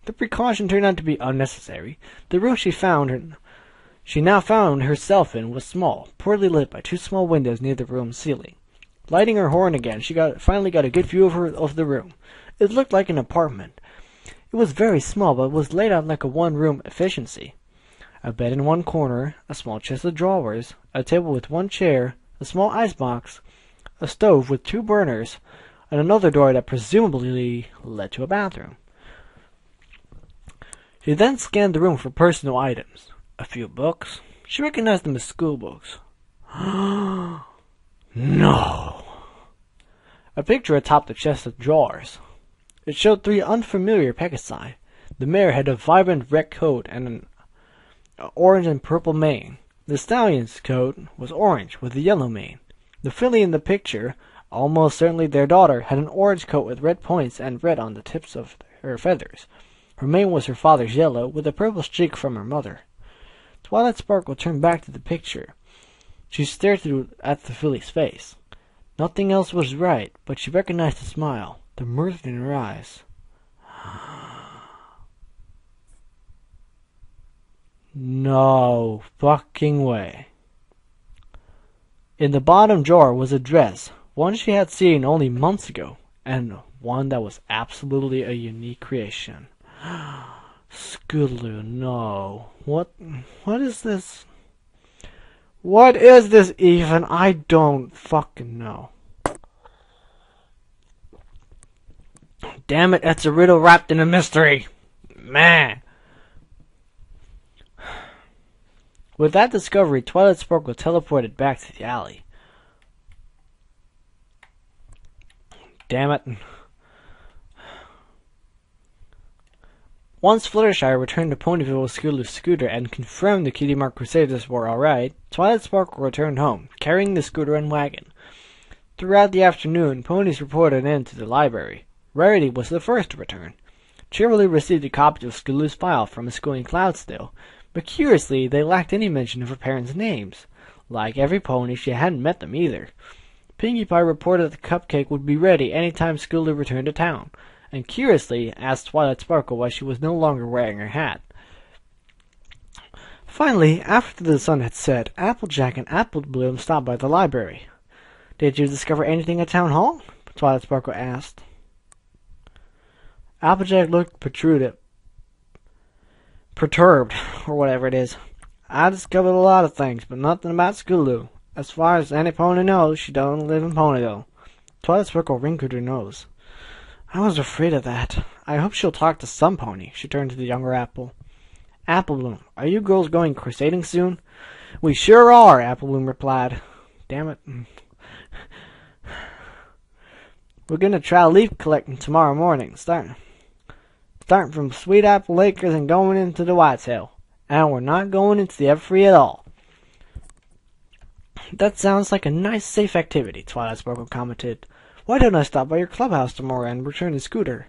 The precaution turned out to be unnecessary. The room she now found herself in was small, poorly lit by two small windows near the room's ceiling. Lighting her horn again, she finally got a good view of the room. It looked like an apartment. It was very small, but was laid out like a one-room efficiency. A bed in one corner, a small chest of drawers, a table with one chair, a small icebox, a stove with two burners, and another door that presumably led to a bathroom. She then scanned the room for personal items. A few books. She recognized them as school books. No! A picture atop the chest of drawers. It showed three unfamiliar Pegasi. The mare had a vibrant red coat and an orange and purple mane. The stallion's coat was orange with a yellow mane. The filly in the picture, almost certainly their daughter, had an orange coat with red points and red on the tips of her feathers. Her mane was her father's yellow, with a purple streak from her mother. Twilight Sparkle turned back to the picture. She stared at the filly's face. Nothing else was right, but she recognized the smile, the mirth in her eyes. No fucking way. In the bottom drawer was a dress, one she had seen only months ago, and one that was absolutely a unique creation. Scootaloo, no. What is this? What is this even? I don't fucking know. Damn it, it's a riddle wrapped in a mystery. Man. With that discovery, Twilight Sparkle teleported back to the alley. Damn it. Once Fluttershy returned to Ponyville with Scootaloo's scooter and confirmed the Cutie Mark Crusaders were alright, Twilight Sparkle returned home, carrying the scooter and wagon. Throughout the afternoon, ponies reported in to the library. Rarity was the first to return. Cheerily received a copy of Scootaloo's file from a school in Cloudsdale, but curiously they lacked any mention of her parents' names. Like every pony, she hadn't met them either. Pinkie Pie reported that the cupcake would be ready any time Scootaloo returned to town, and curiously asked Twilight Sparkle why she was no longer wearing her hat. Finally, after the sun had set, Applejack and Apple Bloom stopped by the library. "Did you discover anything at Town Hall?" Twilight Sparkle asked. Applejack looked perturbed, or whatever it is. "I discovered a lot of things, but nothing about Scootaloo. As far as any pony knows, she don't live in Ponyville." Twilight Sparkle wrinkled her nose. "I was afraid of that. I hope she'll talk to some pony." She turned to the younger Apple. "Apple Bloom, are you girls going crusading soon?" "We sure are," Apple Bloom replied. "Damn it. We're going to try leaf collecting tomorrow morning, starting from Sweet Apple Acres and going into the Whitetail. And we're not going into the Everfree at all." "That sounds like a nice, safe activity," Twilight Sparkle commented. "Why don't I stop by your clubhouse tomorrow and return the scooter?"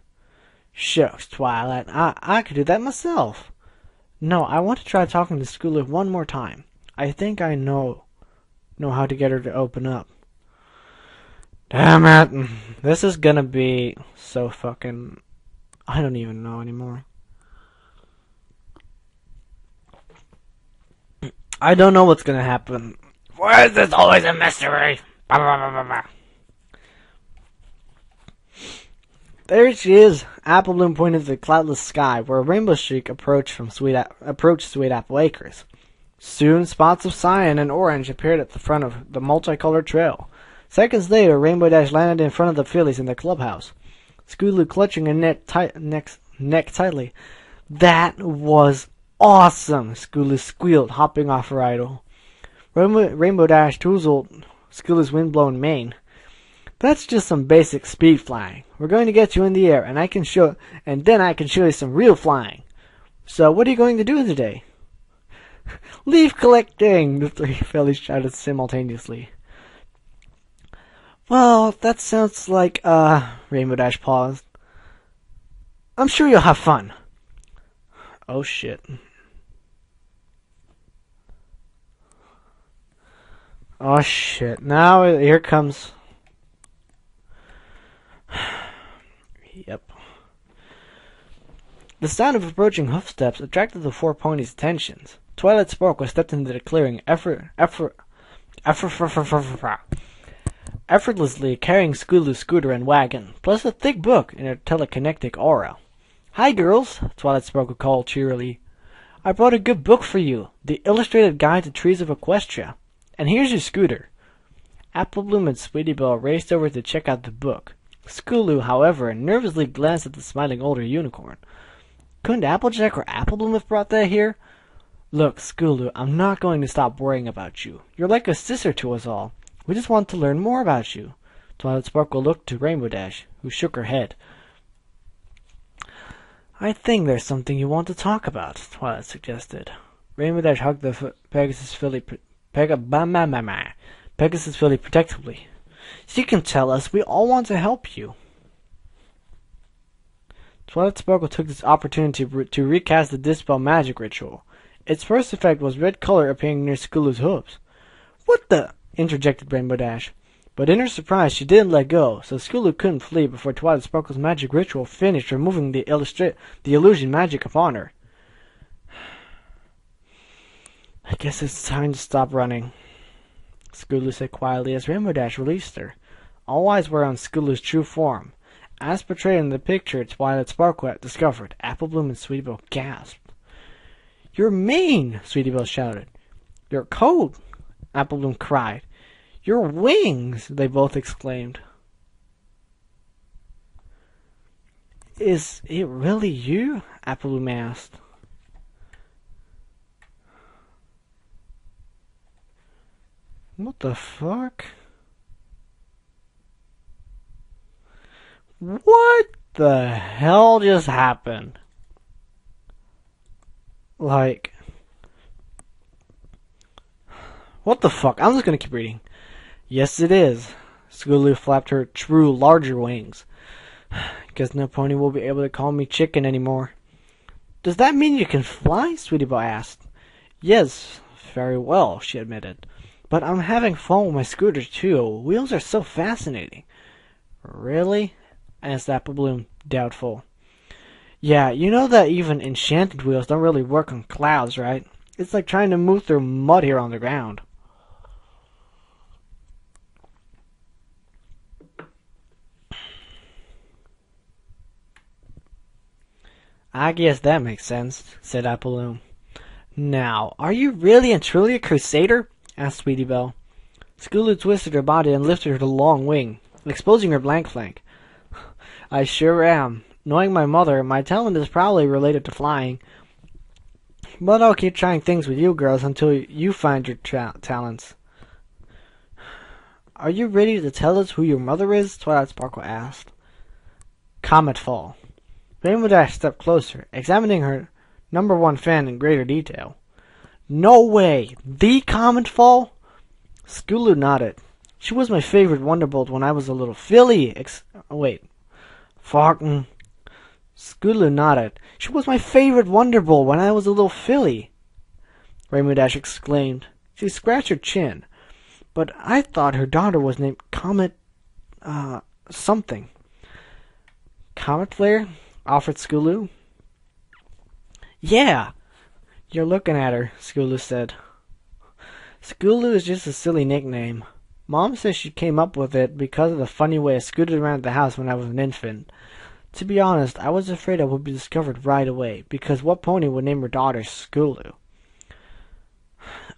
"Shucks, Twilight, I could do that myself." "No, I want to try talking to Scootaloo one more time. I think I know how to get her to open up." Damn it. This is gonna be so fucking... I don't even know anymore. I don't know what's gonna happen. Why is this always a mystery? Bah, bah, bah, bah, bah. There she is. Apple Bloom pointed to the cloudless sky, where a rainbow streak approached Sweet Apple Acres. Soon, spots of cyan and orange appeared at the front of the multicolored trail. Seconds later, Rainbow Dash landed in front of the fillies in the clubhouse. Scootaloo clutching her neck tightly. "That was awesome!" Scootaloo squealed, hopping off her idol. Rainbow Dash touzled Scootaloo's wind-blown mane. "That's just some basic speed flying. We're going to get you in the air, and then I can show you some real flying. So, what are you going to do today?" "Leaf collecting!" the three fillies shouted simultaneously. "Well, that sounds like, Rainbow Dash paused. "I'm sure you'll have fun." Oh shit. Oh shit, now here comes... Yep. The sound of approaching hoofsteps attracted the four ponies' attentions. Twilight Sparkle stepped into the clearing, effortlessly carrying Scootaloo's scooter and wagon, plus a thick book in her telekinetic aura. "Hi, girls," Twilight Sparkle called cheerily. "I brought a good book for you, The Illustrated Guide to Trees of Equestria. And here's your scooter." Apple Bloom and Sweetie Belle raced over to check out the book. Scootaloo, however, nervously glanced at the smiling older unicorn. Couldn't Applejack or Apple Bloom have brought that here? "Look, Scootaloo, I'm not going to stop worrying about you. You're like a sister to us all. We just want to learn more about you." Twilight Sparkle looked to Rainbow Dash, who shook her head. "I think there's something you want to talk about," Twilight suggested. Rainbow Dash hugged the Pegasus filly protectively. "She can tell us. We all want to help you." Twilight Sparkle took this opportunity to recast the Dispel magic ritual. Its first effect was red color appearing near Scootaloo's hooves. "What the?" interjected Rainbow Dash. But in her surprise, she didn't let go, so Scootaloo couldn't flee before Twilight Sparkle's magic ritual finished removing the illusion magic upon her. "I guess it's time to stop running," Scootaloo said quietly as Rainbow Dash released her. All eyes were on Scootaloo's true form. As portrayed in the picture Twilight Sparkle had discovered, Apple Bloom and Sweetie Belle gasped. "You're mean!" Sweetie Belle shouted. "Your coat!" Apple Bloom cried. "Your wings!" they both exclaimed. "Is it really you?" Apple Bloom asked. What the fuck? What the hell just happened? Like, what the fuck? I'm just gonna keep reading. "Yes, it is." Scootaloo flapped her true larger wings. "Guess no pony will be able to call me chicken anymore." "Does that mean you can fly?" Sweetie Belle asked. "Yes, very well," she admitted. "But I'm having fun with my scooter too. Wheels are so fascinating." "Really?" asked Apple Bloom, doubtful. "Yeah, you know that even enchanted wheels don't really work on clouds, right? It's like trying to move through mud here on the ground." "I guess that makes sense," said Apple Bloom. "Now, are you really and truly a crusader?" asked Sweetie Belle. Scootaloo twisted her body and lifted her long wing, exposing her blank flank. "I sure am. Knowing my mother, my talent is probably related to flying. But I'll keep trying things with you girls until you find your talents." "Are you ready to tell us who your mother is?" Twilight Sparkle asked. "Comet Fall." Rainbow Dash stepped closer, examining her #1 fan in greater detail. "No way! The Comet Fall?" Scootaloo nodded. "She was my favorite Wonderbolt when I was a little filly. Fucking..." Scootaloo nodded. "She was my favorite Wonderbolt when I was a little filly," Rainbow Dash exclaimed. She scratched her chin. "But I thought her daughter was named Comet... something." "Comet Flare?" offered Scootaloo. "Yeah." "You're looking at her," Scootaloo said. "Scootaloo is just a silly nickname. Mom says she came up with it because of the funny way I scooted around the house when I was an infant. To be honest, I was afraid I would be discovered right away, because what pony would name her daughter Scootaloo?"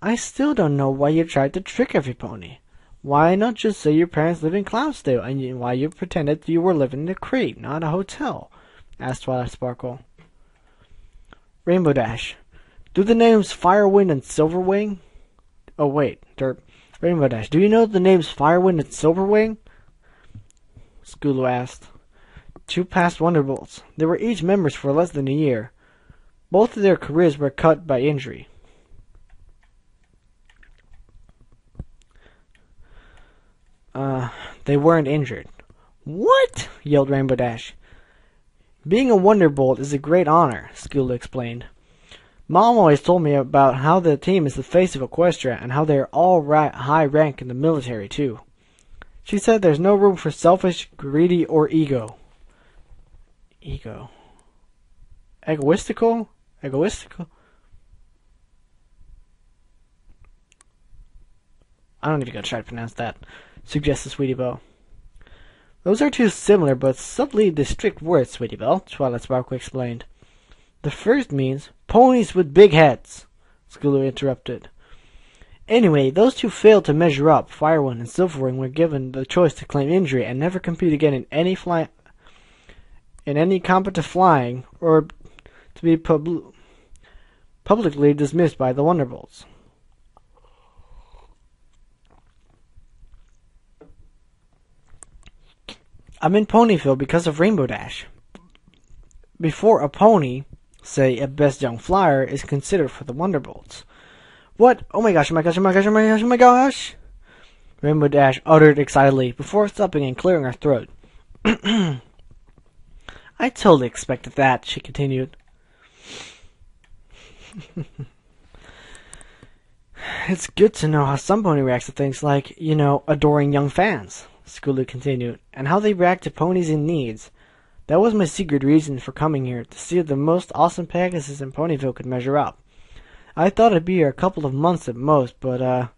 "I still don't know why you tried to trick every pony. Why not just say your parents live in Cloudsdale, and why you pretended you were living in a crate, not a hotel?" asked Twilight Sparkle. Rainbow Dash. "Do the names Firewind and Silverwing..." "Oh, wait, derp. Rainbow Dash, do you know the names Firewind and Silverwing?" Scootaloo asked. "Two past Wonderbolts. They were each members for less than a year. Both of their careers were cut by injury." They weren't injured." "What?" yelled Rainbow Dash. "Being a Wonderbolt is a great honor," Scootaloo explained. Mom always told me about how the team is the face of Equestria and how they are all high rank in the military, too. She said there's no room for selfish, greedy, or ego. Ego. Egoistical? Egoistical? I don't even gonna try to pronounce that, suggested Sweetie Belle. Those are two similar but subtly distinct words, Sweetie Belle, Twilight Sparkle explained. The first means ponies with big heads, Scootaloo interrupted. Anyway, those two failed to measure up. Firewind and Silverwing were given the choice to claim injury and never compete again in any competitive flying, or to be publicly dismissed by the Wonderbolts. I'm in Ponyville because of Rainbow Dash. Before a pony, say a best young flyer, is considered for the Wonderbolts. What? Oh my gosh, oh my gosh, oh my gosh, oh my gosh, oh my gosh! Rainbow Dash uttered excitedly before stopping and clearing her throat. I totally expected that, she continued. It's good to know how some pony reacts to things like, adoring young fans, Scootaloo continued, and how they react to ponies in needs. That was my secret reason for coming here, to see if the most awesome Pegasus in Ponyville could measure up. I thought I'd be here a couple of months at most, but, I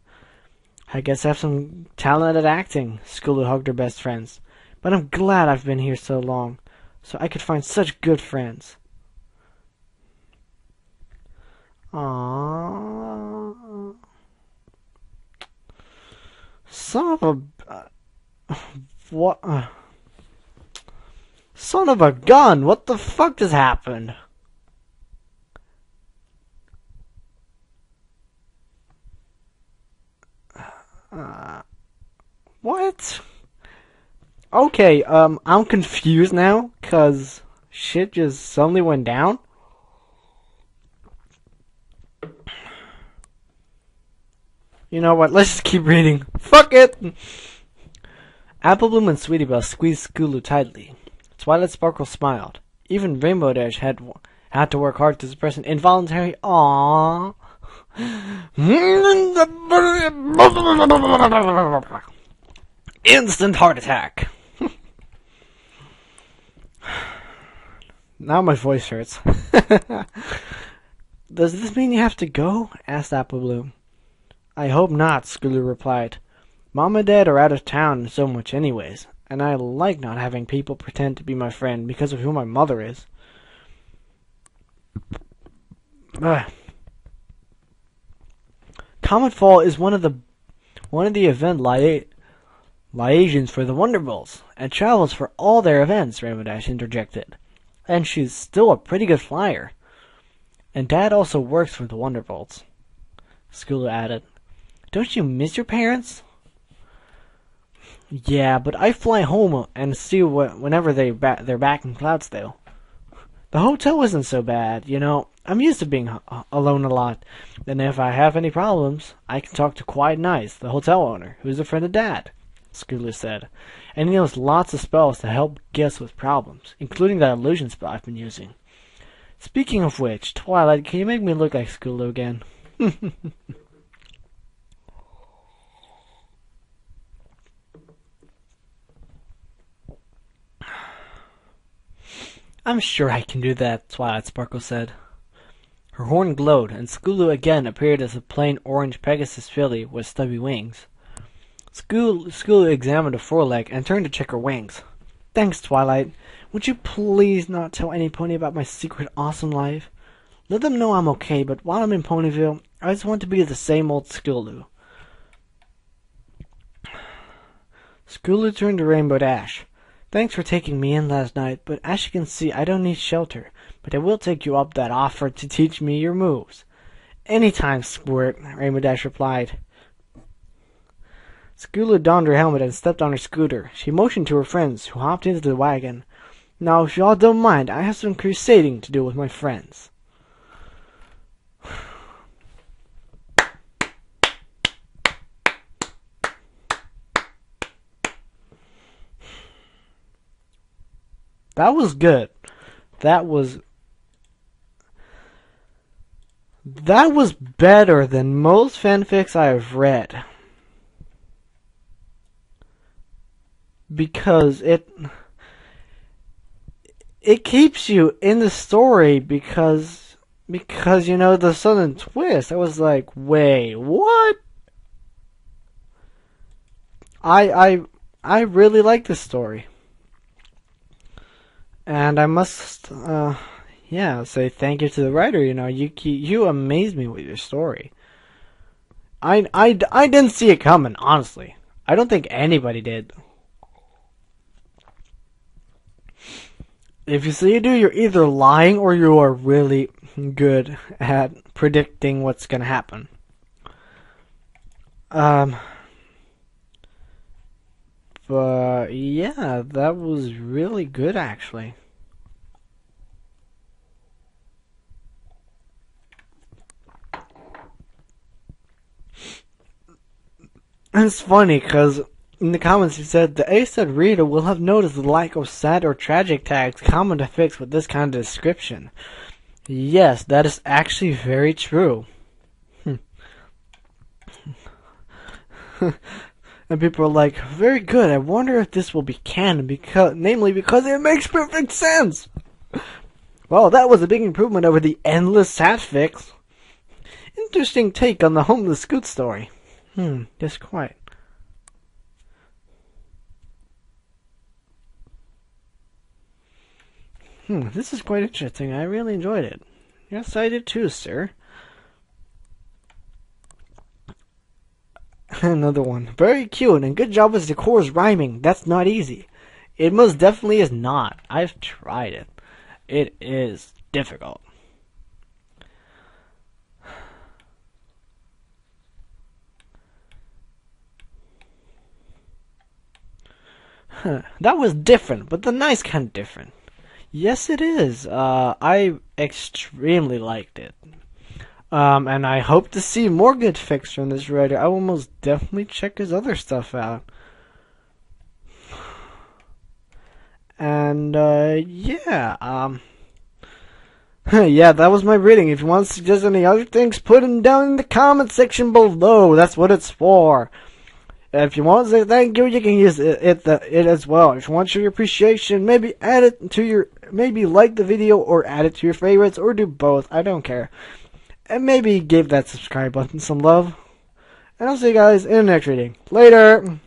guess I have some talent at acting, Scootaloo hugged her best friends. But I'm glad I've been here so long, so I could find such good friends. Aww. Son of a... what? Son of a gun! What the fuck just happened? What? Okay, I'm confused now, cause shit just suddenly went down. You know what, let's just keep reading. Fuck it! Apple Bloom and Sweetie Belle squeezed Scootaloo tightly. Twilight Sparkle smiled. Even Rainbow Dash had to work hard to suppress an involuntary aww. Instant heart attack. Now my voice hurts. Does this mean you have to go? Asked Apple Bloom. I hope not, Scootaloo replied. Mom and Dad are out of town so much anyways, and I like not having people pretend to be my friend because of who my mother is. Comet Fall is one of the event liaisons for the Wonderbolts, and travels for all their events, Rainbow Dash interjected. And she's still a pretty good flyer. And Dad also works for the Wonderbolts, Scootaloo added. Don't you miss your parents? Yeah, but I fly home and see whenever they're back in Cloudsdale. The hotel isn't so bad, I'm used to being alone a lot. And if I have any problems, I can talk to Quiet Nice, the hotel owner, who's a friend of Dad, Scootaloo said. And he knows lots of spells to help guests with problems, including that illusion spell I've been using. Speaking of which, Twilight, can you make me look like Scootaloo again? I'm sure I can do that, Twilight Sparkle said. Her horn glowed, and Scootaloo again appeared as a plain orange Pegasus filly with stubby wings. Scootaloo examined her foreleg and turned to check her wings. Thanks, Twilight. Would you please not tell any pony about my secret awesome life? Let them know I'm okay, but while I'm in Ponyville, I just want to be the same old Scootaloo. Scootaloo turned to Rainbow Dash. Thanks for taking me in last night, but as you can see, I don't need shelter. But I will take you up that offer to teach me your moves. Anytime, Squirt, Rainbow Dash replied. Scootaloo donned her helmet and stepped on her scooter. She motioned to her friends, who hopped into the wagon. Now, if y'all don't mind, I have some crusading to do with my friends. That was good. That was... That was better than most fanfics I have read. Because it keeps you in the story because you know the sudden twist. I was like, wait, what? I really like this story. And I must say thank you to the writer. You know, you amazed me with your story. I didn't see it coming, honestly. I don't think anybody did. If you say you do, you're either lying or you are really good at predicting what's gonna happen. But yeah, that was really good actually. And it's funny because in the comments he said the A-stud reader will have noticed the lack of sad or tragic tags common to fics with this kind of description. Yes, that is actually very true. And people are like, very good, I wonder if this will be canon, because it makes perfect sense! Well, that was a big improvement over the endless sad fics. Interesting take on the homeless Scoot story. Yes, quite. This is quite interesting. I really enjoyed it. Yes, I did too, sir. Another one. Very cute, and good job with Decor's rhyming. That's not easy. It most definitely is not. I've tried it. It is difficult. That was different, but the nice kind of different. Yes, it is. I extremely liked it. And I hope to see more good fics from this writer. I will most definitely check his other stuff out. And, yeah, yeah, that was my reading. If you want to suggest any other things, put them down in the comment section below. That's what it's for. If you want to say thank you, you can use it as well. If you want to show your appreciation, maybe add it to maybe like the video or add it to your favorites or do both. I don't care. And maybe give that subscribe button some love. And I'll see you guys in the next reading. Later!